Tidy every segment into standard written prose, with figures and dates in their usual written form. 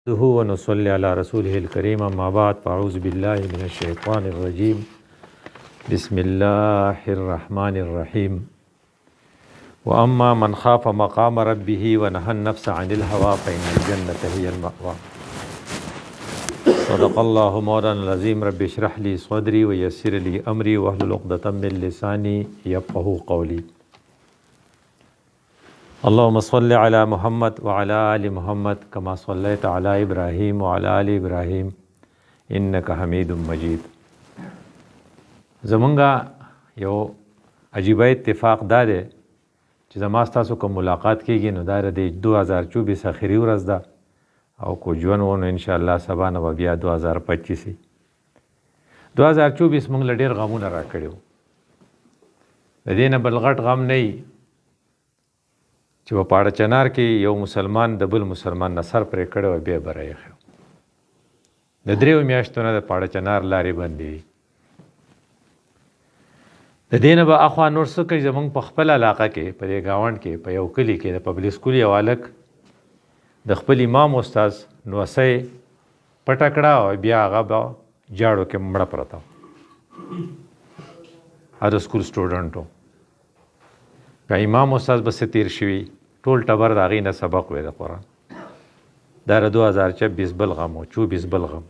ونصلي على رسوله الكريم أما بعد فأعوذ بالله من الشيطان الرجيم بسم الله الرحمن الرحيم وأما من خاف مقام ربه ونهى النفس عن الهوى فإن الجنة هي المأوى صدق الله مولانا العظيم رب اشرح لي صدري ويسر لي أمري واحلل عقدة من لساني يفقهوا قولي اللهم صل على محمد وعلى آل محمد كما صليت على إبراهيم وعلى آل إبراهيم إنك حميد مجيد. زمونږه یو عجیبه اتفاق دا دی چې زما ستاسو کوم ملاقات کېږي نو دا د 2024 اخري ورځ ده او کو ژوند و نو انشاءالله سبا نه به بیا 2025 وي. 2024 موږ له ډېر غمونه راکړي وو. د دې نه بل غټ غم نه وي چې په پاړه چنار کې یو مسلمان د بل مسلمان نه سر پرې کړی و بیا به راایښی و. د 3 میاشتو نه د پاړه چنار لارې بندې وي. د دې نه به اخوا نور څه کوي. زموږ په خپل علاقه کې په دې ګاونډ کې په یو کلي کې د پبلک سکول یو هلک د خپل امام استاز نوسۍ پټه کړه او بیا هغه به جاړو کې مړه پرته وه. د سکول سټوډنټ و. که امام استاز بسې تیر شوي ټول ټبر د هغې نه سبق وی د قرآن. دا د 2026 بل غم و 24 بل غم.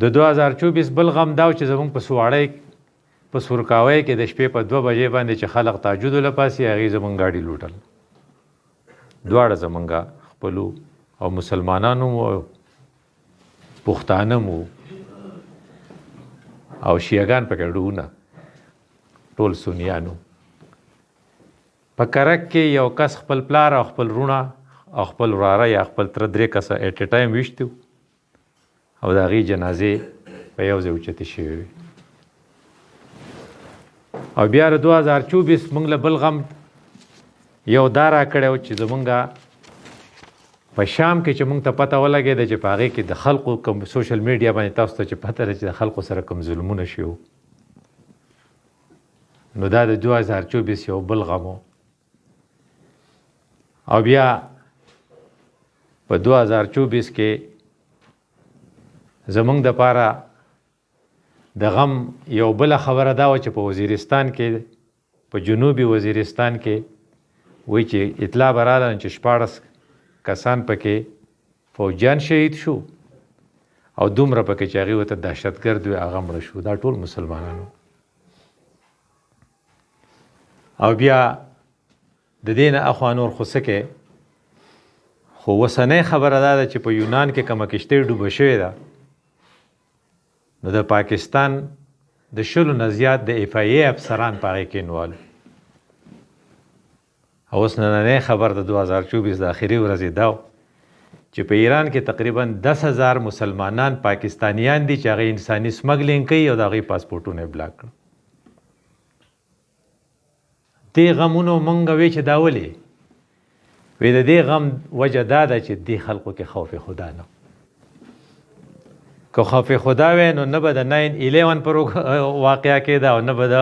د 2024 بل غم دا و چې زموږ په سواړی په سورکاوی کې د شپې په 2 بجې باندې چې خلق تهجد ولپاسي هغې زموږ ګاډي لوټل. دواړه زموږ خپلو او مسلمانانو مو پښتانه مو او شیعګان پکې ډوونه ټول سنیانو. په کرک کې یو کس خپل پلار او خپل رونه او خپل وراره یا خپل تره 3 کسه ایټ ا ټایم ویشتي او د هغې جنازې په یو ځای اوچتې شوې وي. او بیا د 2024 موږ له بل غم یو دا راکړی و چې زمونږ په شام کې چې موږ ته پته ولګېده چې په هغې کې د خلقو کوم سوشل میډیا باندې تاسو ته چې پته ده چې د خلقو سره کوم ظلمونه شوي. نو دا د 2024 یو بل غم و. او بیا په 2024 کې زمونږ دپاره د غم یو بله خبره دا وه چې په وزیرستان کې په جنوبي وزیرستان کې وایي چې اطلاع به راغله چې 14 کسان پکې فوجیان شهید شو او دومره پکې چې هغې ورته دهشتګرد وي هغه مړه شو. دا ټول مسلمانانو. او بیا د دې نه اخوا نور خو څه کې خو اوسنۍ خبره دا ده چې په یونان کې کومه کشتۍ ډوبه شوې ده نو د پاکستان د 20 نه زیات د اف ای ای افسران په هغې کې انوالو. او اوس نننۍ خبر د 2024 د آخري ورځې دا چې په ایران کې تقریبا 10,000 مسلمانان پاکستانیان دي چې هغې انساني سمګلینګ کوي او د هغې پاسپورټونه یې بلاک کړل. دې غمونو مونږ وی چې دا ولې وی د دې غم وجه دا ده چې دې خلقو کې خوف خدا نه. که خوف خدا وی نو نه به د 9/11 پر واقعه کېده او نه به د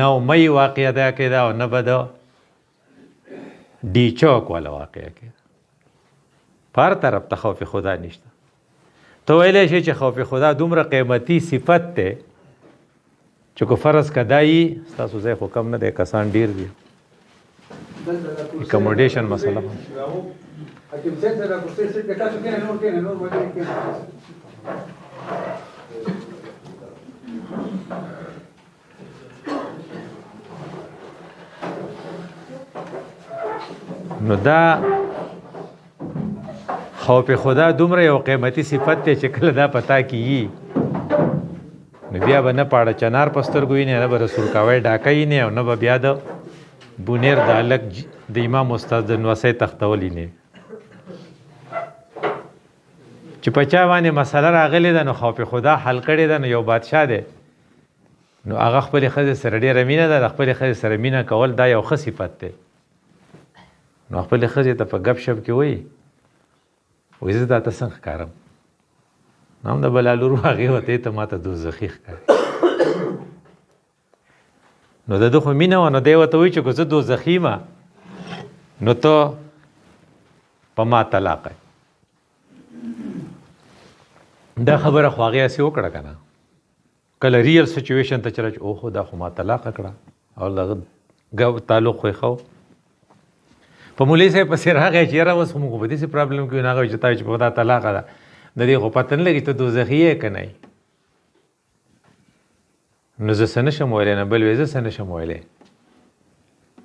9 مئی واقعه دا کېده او نه به د ډي چوک والا واقعه کېده. په هر طرف ته خوف خدا نشته. ته ویلی شي چې خوف خدا دومره قیمتي صفت دی چې کو فرض کدایي ستاسو ځای خو کم نه دی کسان ډیر دي. اکاموډیشن مسله نو دا خوف خدا دومره یو قیمتي صفت دی چې کله دا پتا کیږي نو بیا به نه پاړه چنار په سترګو ویني نه به د سورکاوی ډاکه ویني او نه به بیا د بونیر د هلک د امام استاد د نوسۍ تختول ویني. چې په چا باندې مسله راغلې ده نو خوف خدا حل کړې ده نو یو بادشاه دی نو هغه خپلې ښځې سره ډېره مینه ده. د خپلې ښځې سره مینه کول دا یو ښه صفت دی. نو خپلې ښځې ته په ګپ شپ کې وایي وایي زه دا ته څنګه ښکارم نام د بلالورو هغې وته ته ما ته دوزخي ښکاري. نو د ده خو مینه وه نو دی ورته وایي چې که زه دوزخي یم نو ته په ما طلاق دا خبره خو هغې هسې وکړه که نه کله ریل سچویشن ته چله چې اوهو دا خو ما طلاق کړه او دغه تعلق خو یې ښه په مولوي صاحب پسې راغی چې یاره اوس خو موږ په داسې پرابلم کې یو نه هغه چې تا چې په دا طلاقه ده د دې خو پته نه لګي ته دوزخي یې که نه نو زه څه نشم ویلی نه بل وی زه څه نشم ویلی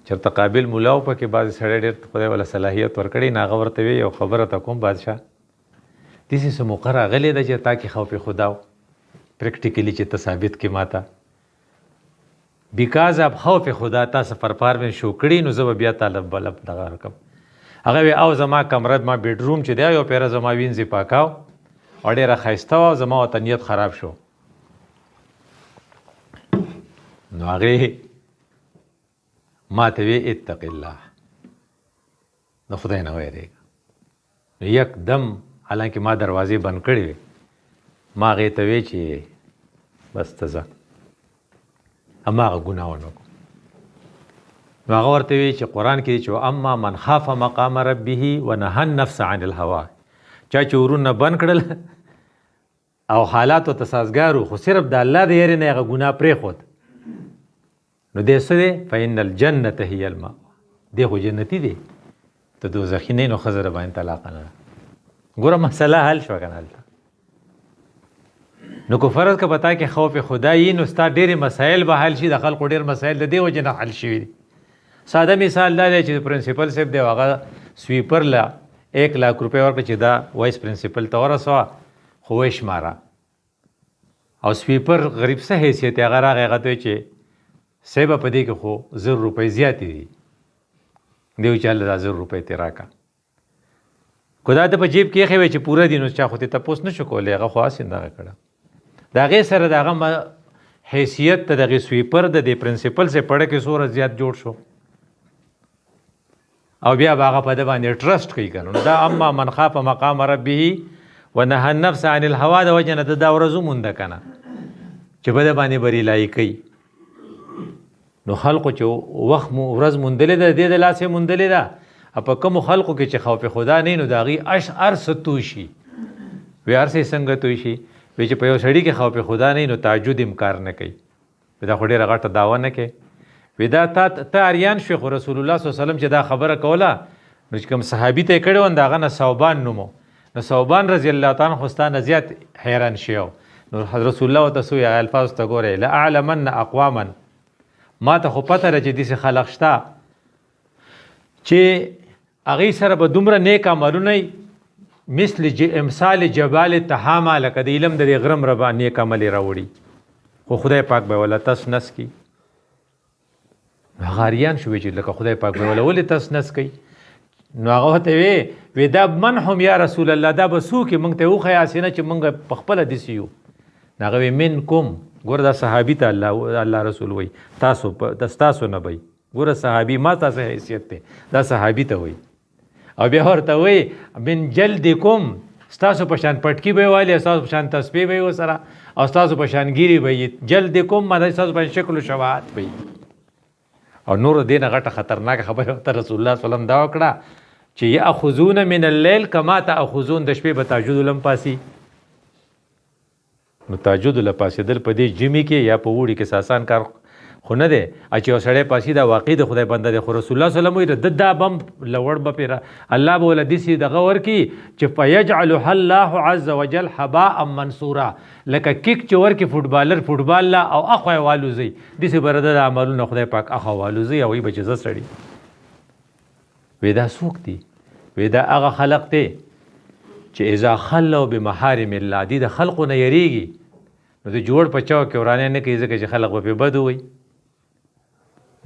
چېرته قابل ملا و پکې بعضې سړی ډېر خدای والا صلاحیت ورکړی نه هغه ورته وی یو خبره ته کوم بادشاه داسې څه موقع راغلې ده چې تا کې خوف خدا و پریکټیکلی چې ته ثابت کې ماته بیکاز اب خوف خدا تاسو پرفارمنس شو کړي نو زه به بیا طالب بلب دغه رقم هغه وی او زما کمره ما بیډروم چې دی یو پیره زما وینځې پاکاو او ډېره ښایسته وه زما ورته نیت خراب شو نو هغې ما ته وی اتق الله د خدای نه ویرېږه نو یکدم حالانکه ما دروازې بند کړې وې ما هغې ته وی چې بس ته ځه هماغه ګناه ونه کړو نو هغه ورته وی چې قرآن کې چې اما من خاف مقام ربه ونهى النفس عن الهوا چا چې ورونه بند کړل او حالاتو ته سازګارو خو صرف د الله د یارې نه هغه ګناه پرېښود نو دی څه دی فإن الجنة هي المأوى دی خو جنتي دی ته دوزخي نه نو ښځه باندې طلاق نه ده ګوره مسله حل شوه که نه هلته نو که فرض که پتا کې خوف خدا یي نو ستا ډېرې مسایل به حل شي د خلکو ډېر مسایل د دې وجې نه حل شوي دي ساده مثال دا دی چې پرنسپل صاحب دی هغه سویپر له 1 लाख روپۍ ورکړه چې دا وایس پرنسپل ته ورسوه خو وشماره او سویپر غریب څه حیثیت یې هغه راغی هغه ته وایي چې صاحبه په دې کې خو 1000 روپۍ زیاتې دي دی وایي چې هله دا 1000 روپۍ ترې راکړه که دا ته په جیب کې ایښی وی چې پوره دي نو چا خو ترې تپوس نه شو کولی هغه خو هسې دغه کړه د هغې سره د هغه حیثیت د دغې سویپر د دې پرنسپل سے پړه کې څومره زیات جوړ شو او بیا به هغه په ده باندې ټرسټ کوي که نو دا اما من خاف مقام ربه ونهى النفس عن الهوا د وجې نه د دا ورځ ومونده که نه چې په ده باندې بریلایي کوي نو خلقو چې وخت ورځ موندلې ده د دې د لاسې موندلې ده په کومو خلقو کې چې خوف خدا نه نو د هغې هر څه توی شي وی هر څه څنګه توی شي وی چې په یو سړي کې خوف خدا نه نو تعجد امکار نه کوي دا خو ډېره غټه دعوه نه کوي وی دا ته اریان شوې خو رسول الله صلی الله علیه وسلم چې دا خبره کوله نو چې کوم صحابي ته یې کړې وه د هغه نه ثوبان نومو نو ثوبان رضی الله تعالی عنه خو ستا نه زیات حیران شوی نو رسول الله ورته څه وایي الفاظو ته ګورئ لاعلمن اقواما ما ته خو پته ده چې داسې خلق شته چې هغې سره به دومره نیک عملونه مثل امثال جبال تهامه لکه د علم د دې غرم ربا نیک عمل یې راوړي خو خدای پاک به وله تس نس کي هغه اریان شوې چې لکه خدای پاک به وله ولې تس نس کوي نو هغه ورته وی دا من هم یا رسول الله دا به څوک یې موږ ته وښیاسې نه چې موږ په خپله داسې یو نو هغه وی منکم ګوره دا صحابي ته الله رسول وایي ستاسو نه به ګوره صحابي ما تاسو حیثیت دی دا صحابي ته وایي او بیا ورته وایي من جلدکم ستاسو په شان پټکي به یې والي ستاسو په شان تسبیح به یې ورسره او ستاسو په شان ګیري به یې جلدکم مانا ستاسو په شکل و شباهت به یې او نور دې نه غټه خطرناکه خبره ورته رسول الله صلی الله علیه وسلم دا وکړه چې یاخذون من اللیل کما تاخذون د شپې به تهجد لم پاسي نو تهجد له پاسېدل په دې ژمي کې یا په اوړي کې آسان کار خو نه دی چې یو سړی پاسي دا واقع د خدای بنده دی خو رسول الله صلی الله علیه وسلم وایي د دا بم لوړ به پیره الله به وله داسې دغه ورکړي چې فیجعلها الله عز وجل حباء منصورا لکه کیک چې ورکړي فوټبالر فوټبال لا او اخوا یې والوځي داسې به د عملونه خدای پاک اخوا والوځي او وایي به چې زه سړي وی دا څوک دي وی دا هغه خلق دی چې اذا خلوا بمحارم الله دي د خلقو نه یریږي نو د جوړ په چاو کې ورانې نه کوي ځکه چې خلق به پې بد ووایي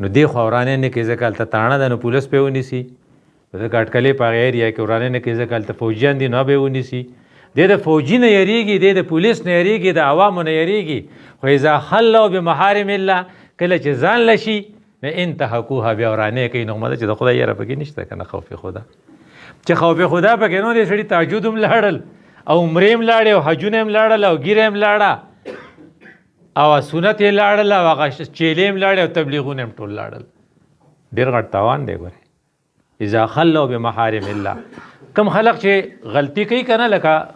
نو دی خو ورانې نه کوي ځکه هلته تاڼه ده نو پولیس پې ونیسي د کاټکلې په هغې ایریا کې ورانې نه کوي ځکه هلته فوجیان دي نو به یې ونیسي دی د فوجي نه یریږي دی د پولیس نه یریږي د عوامو نه یریږي خو اذا خلوا بمحارم الله کله چې ځان لشي نه انتهکوها بیا ورانې کوي نو مده چې د خدای یاره پکې نشته که نه خوف خدا چې خوف خدا پکې نو دی سړي تهجد هم لاړل او عمرې هم لاړې او حجونه هم لاړل او ګیره هم لاړه او سنت یې لاړل او هغه چیلې هم لاړې او تبلیغونه هم ټول لاړل ډېر غټ تاوان دی ګورې اذا خلوا بمحارم الله. کم خلق چې غلطي کوي کنه لکه